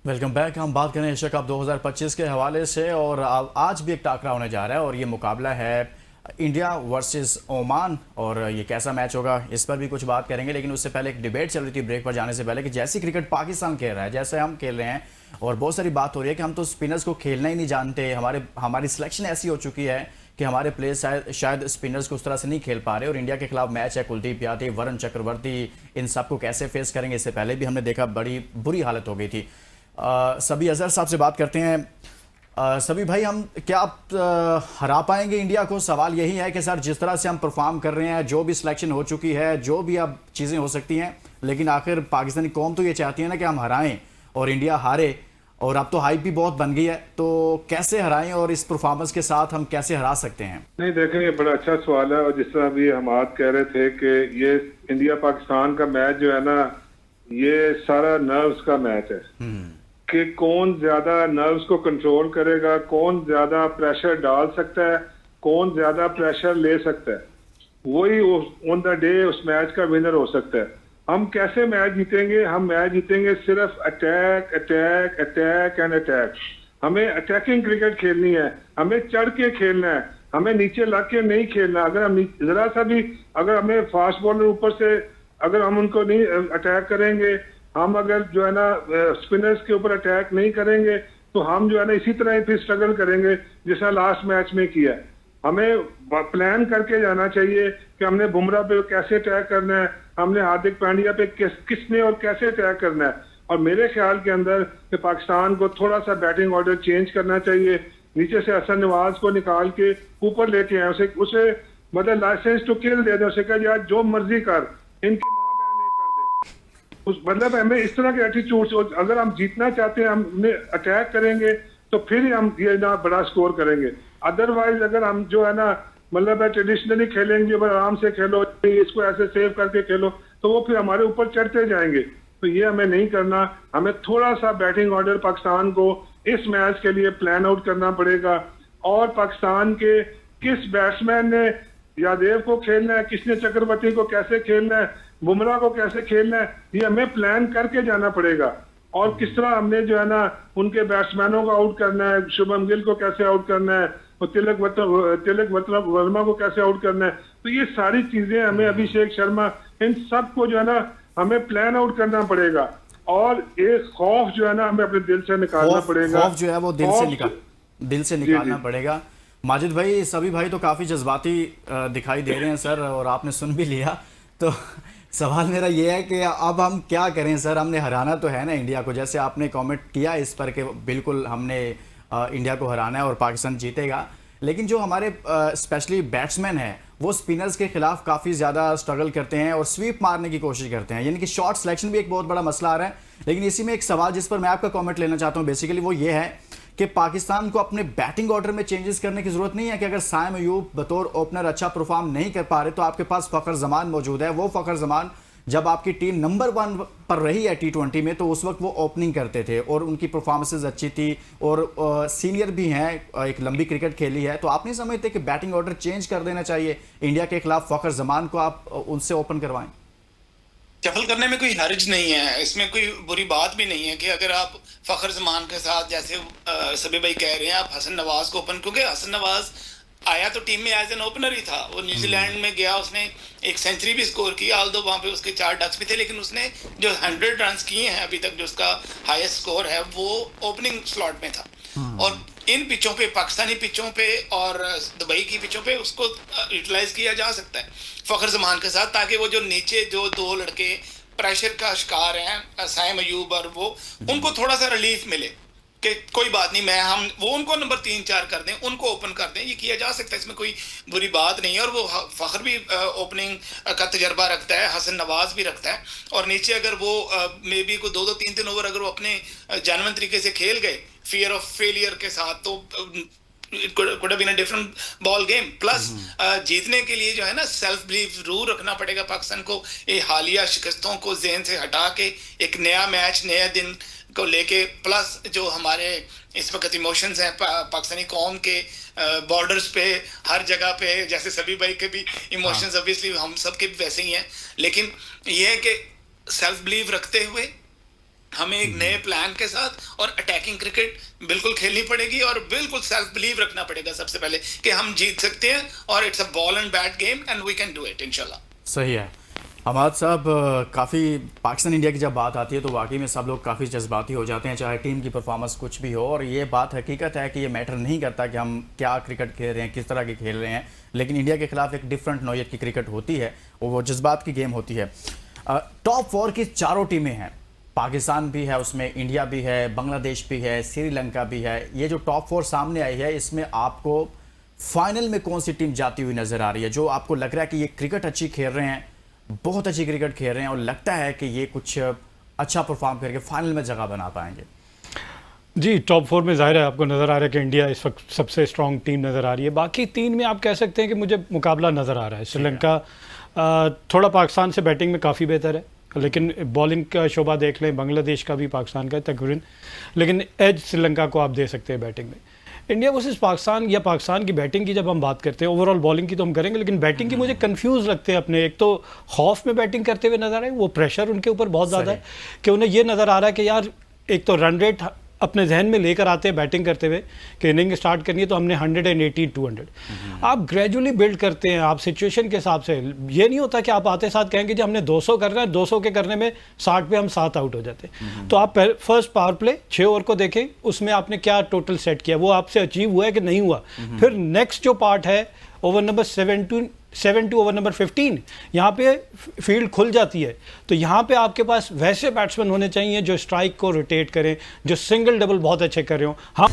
Welcome back. हम बात करें एशिया कप 2025 के हवाले से और आज भी एक टाकरा होने जा रहा है और ये मुकाबला है इंडिया वर्सेस ओमान। और ये कैसा मैच होगा इस पर भी कुछ बात करेंगे, लेकिन उससे पहले एक डिबेट चल रही थी ब्रेक पर जाने से पहले कि जैसी क्रिकेट पाकिस्तान खेल रहा है, जैसे हम खेल रहे हैं, और बहुत सारी बात हो रही है कि हम तो स्पिनर्स को खेलना ही नहीं जानते। हमारी सिलेक्शन ऐसी हो चुकी है कि हमारे प्लेयर्स शायद स्पिनर्स को उस तरह से नहीं खेल पा रहे। और इंडिया के खिलाफ मैच है, कुलदीप यादव, वरुण चक्रवर्ती, इन सबको कैसे फेस करेंगे, इससे पहले भी हमने देखा बड़ी बुरी हालत हो गई थी। सभी अजहर साहब से बात करते हैं। सभी भाई, हम क्या हरा पाएंगे इंडिया को? सवाल यही है कि सर, जिस तरह से हम परफॉर्म कर रहे हैं, जो भी सिलेक्शन हो चुकी है, जो भी अब चीज़ें हो सकती हैं, लेकिन आखिर पाकिस्तानी कौम तो ये चाहती है ना कि हम हराएं और इंडिया हारे। और अब तो हाइप भी बहुत बन गई है, तो कैसे हराएं और इस परफॉर्मेंस के साथ हम कैसे हरा सकते हैं? नहीं, देखें, ये बड़ा अच्छा सवाल है। और जिस तरह अभी हम बात कह रहे थे कि ये इंडिया पाकिस्तान का मैच जो है ना, ये सारा नर्व्स का मैच है कि कौन ज्यादा नर्व्स को कंट्रोल करेगा, कौन ज्यादा प्रेशर डाल सकता है, कौन ज्यादा प्रेशर ले सकता है, वही ऑन द डे उस मैच का विनर हो सकता है। हम कैसे मैच जीतेंगे? हम मैच जीतेंगे सिर्फ attack attack attack and attack. हमें अटैकिंग क्रिकेट खेलनी है, हमें चढ़ के खेलना है, हमें नीचे लग के नहीं खेलना। अगर हम जरा सा भी, अगर हमें फास्ट बॉलर ऊपर से अगर हम उनको नहीं अटैक करेंगे, हम अगर जो है ना स्पिनर्स के ऊपर अटैक नहीं करेंगे, तो हम जो है ना इसी तरह ही फिर स्ट्रगल करेंगे जैसा लास्ट मैच में किया। हमें प्लान करके जाना चाहिए कि हमने बुमराह पे कैसे अटैक करना है, हमने हार्दिक पांड्या पे किसने और कैसे अटैक करना है। और मेरे ख्याल के अंदर कि पाकिस्तान को थोड़ा सा बैटिंग ऑर्डर चेंज करना चाहिए। नीचे से हसन नवाज को निकाल के ऊपर लेके आए, उसे मतलब लाइसेंस टू किल दे दे, उसे कहा यार जो मर्जी कर, इनकी माँ बहन नहीं कर दे। उस मतलब हमें इस तरह के एटीट्यूड, अगर हम जीतना चाहते हैं, हमने अटैक करेंगे तो फिर ही हम ये ना बड़ा स्कोर करेंगे। अदरवाइज अगर हम जो है ना मतलब ट्रेडिशनली खेलेंगे, आराम से खेलो, इसको ऐसे सेव करके खेलो, तो वो फिर हमारे ऊपर चढ़ते जाएंगे। तो ये हमें नहीं करना। हमें थोड़ा सा बैटिंग ऑर्डर पाकिस्तान को इस मैच के लिए प्लान आउट करना पड़ेगा। और पाकिस्तान के किस बैट्समैन ने यादव को खेलना है, किसने चक्रवर्ती को कैसे खेलना है, बुमराह को कैसे खेलना है, ये हमें प्लान करके जाना पड़ेगा। और किस तरह हमने जो है ना उनके बैट्समैनों को आउट करना है, शुभम गिल को कैसे आउट करना है, और तिलक वर्मा को कैसे आउट करना है। तो ये सारी चीजें हमें, अभिषेक शर्मा, इन सब को जो है ना हमें प्लान आउट करना पड़ेगा। और एक खौफ जो है ना हमें अपने दिल से निकालना पड़ेगा। खौफ जो है वो दिल से निकालना पड़ेगा। माजिद भाई, सभी भाई तो काफ़ी जज्बाती दिखाई दे रहे हैं सर, और आपने सुन भी लिया। तो सवाल मेरा ये है कि अब हम क्या करें सर? हमने हराना तो है ना इंडिया को, जैसे आपने कमेंट किया इस पर कि बिल्कुल हमने इंडिया को हराना है और पाकिस्तान जीतेगा। लेकिन जो हमारे स्पेशली बैट्समैन हैं, वो स्पिनर्स के खिलाफ काफ़ी ज़्यादा स्ट्रगल करते हैं और स्वीप मारने की कोशिश करते हैं, यानी कि शॉट सिलेक्शन भी एक बहुत बड़ा मसला आ रहा है। लेकिन इसी में एक सवाल जिस पर मैं आपका कमेंट लेना चाहता हूँ बेसिकली, वो ये है कि पाकिस्तान को अपने बैटिंग ऑर्डर में चेंजेस करने की जरूरत नहीं है कि अगर साइम अयूब बतौर ओपनर अच्छा परफॉर्म नहीं कर पा रहे, तो आपके पास फखर जमान मौजूद है। वो फखर जमान जब आपकी टीम नंबर 1 पर रही है T20 में, तो उस वक्त वो ओपनिंग करते थे और उनकी परफॉर्मेंसेज अच्छी थी, और सीनियर भी हैं, एक लंबी क्रिकेट खेली है। तो आप नहीं समझते कि बैटिंग ऑर्डर चेंज कर देना चाहिए इंडिया के खिलाफ? फखर जमान को आप उनसे ओपन करवाएं। शफल करने में कोई हर्ज नहीं है, इसमें कोई बुरी बात भी नहीं है कि अगर आप फखर जमान के साथ, जैसे सभी भाई कह रहे हैं, आप हसन नवाज को ओपन, क्योंकि हसन नवाज आया तो टीम में एज एन ओपनर ही था। वो न्यूजीलैंड में गया, उसने एक सेंचुरी भी स्कोर की, ऑल्दो वहां पे उसके 4 डक्स भी थे, लेकिन उसने जो 100 रन किए हैं अभी तक, जो उसका हाईएस्ट स्कोर है, वो ओपनिंग स्लॉट में था। और इन पिचों पे, पाकिस्तानी पिचों पे और दुबई की पिचों पे उसको यूटिलाइज किया जा सकता है फखर जमान के साथ, ताकि वो जो नीचे जो 2 लड़के प्रेशर का शिकार हैं, साइम अयूब और वो, उनको थोड़ा सा रिलीफ मिले कि कोई बात नहीं, वो उनको नंबर 3-4 कर दें, उनको ओपन कर दें। ये किया जा सकता है, इसमें कोई बुरी बात नहीं है। और वो फखर भी ओपनिंग का तजर्बा रखता है, हसन नवाज भी रखता है। और नीचे अगर वो मे बी को 2-2, 3-3 ओवर अगर वो अपने जानवन तरीके से खेल गए, फियर ऑफ फेलियर के साथ, तो it could have been a different ball game. Plus जीतने के लिए जो है ना सेल्फ बिलीफ जरूर रखना पड़ेगा पाकिस्तान को। ये हालिया शिकस्तों को ज़हन से हटा के एक नया मैच, नया दिन को लेके, प्लस जो हमारे इस वक्त इमोशंस हैं पाकिस्तानी कौम के बॉर्डर्स पे, हर जगह पे, जैसे सभी भाई के भी इमोशंस ऑब्वियसली हम सब के भी वैसे ही हैं, लेकिन ये है कि सेल्फ बिलीव रखते हुए हमें एक नए प्लान के साथ और अटैकिंग क्रिकेट बिल्कुल खेलनी पड़ेगी और बिल्कुल सेल्फ बिलीव रखना पड़ेगा सबसे पहले कि हम जीत सकते हैं और it's a ball and bat game and we can do it इंशाल्लाह। सही है हमाद साहब, काफ़ी पाकिस्तान इंडिया की जब बात आती है तो वाकई में सब लोग काफ़ी जज्बाती हो जाते हैं, चाहे टीम की परफॉर्मेंस कुछ भी हो। और ये बात हकीकत है कि ये मैटर नहीं करता कि हम क्या क्रिकेट खेल रहे हैं, किस तरह की खेल रहे हैं, लेकिन इंडिया के खिलाफ एक डिफरेंट नौयत की क्रिकेट होती है, वो जज्बात की गेम होती है। टॉप 4 की चारों टीमें हैं, पाकिस्तान भी है उसमें, इंडिया भी है, बांग्लादेश भी है, श्रीलंका भी है। ये जो टॉप 4 सामने आई है, इसमें आपको फाइनल में कौन सी टीम जाती हुई नजर आ रही है, जो आपको लग रहा है कि ये क्रिकेट अच्छी खेल रहे हैं, बहुत अच्छी क्रिकेट खेल रहे हैं और लगता है कि ये कुछ अच्छा परफॉर्म करके फाइनल में जगह बना पाएंगे? जी, टॉप 4 में ज़ाहिर है आपको नज़र आ रहा है कि इंडिया इस वक्त सबसे स्ट्रॉन्ग टीम नज़र आ रही है। बाकी 3 में आप कह सकते हैं कि मुझे मुकाबला नज़र आ रहा है। श्रीलंका थोड़ा पाकिस्तान से बैटिंग में काफ़ी बेहतर है, लेकिन बॉलिंग का शोबा देख लें, बांग्लादेश का भी पाकिस्तान का तकरीबन, लेकिन एज श्रीलंका को आप दे सकते हैं बैटिंग में। इंडिया वर्सेस पाकिस्तान या पाकिस्तान की बैटिंग की जब हम बात करते हैं, ओवरऑल बॉलिंग की तो हम करेंगे, लेकिन बैटिंग की मुझे कंफ्यूज लगते हैं अपने। एक तो खौफ में बैटिंग करते हुए नज़र आए, वो प्रेशर उनके ऊपर बहुत ज़्यादा है कि उन्हें ये नज़र आ रहा है कि यार एक तो रन रेट अपने जहन में लेकर आते हैं बैटिंग करते हुए कि इनिंग स्टार्ट करनी है तो हमने 180 200 आप ग्रेजुअली बिल्ड करते हैं, आप सिचुएशन के हिसाब से। ये नहीं होता कि आप आते साथ कहेंगे जी हमने 200 करना है, 200 के करने में 60 पे हम 7 आउट हो जाते हैं। तो आप फर्स्ट पावर प्ले 6 ओवर को देखें, उसमें आपने क्या टोटल सेट किया, वो आपसे अचीव हुआ है कि नहीं हुआ। फिर नेक्स्ट जो पार्ट है over number 7 to over number 15, यहाँ पे फील्ड खुल जाती है। तो यहाँ पे आपके पास वैसे बैट्समैन होने चाहिए जो स्ट्राइक को रोटेट करें, जो सिंगल डबल बहुत अच्छे कर रहे हो। हाँ।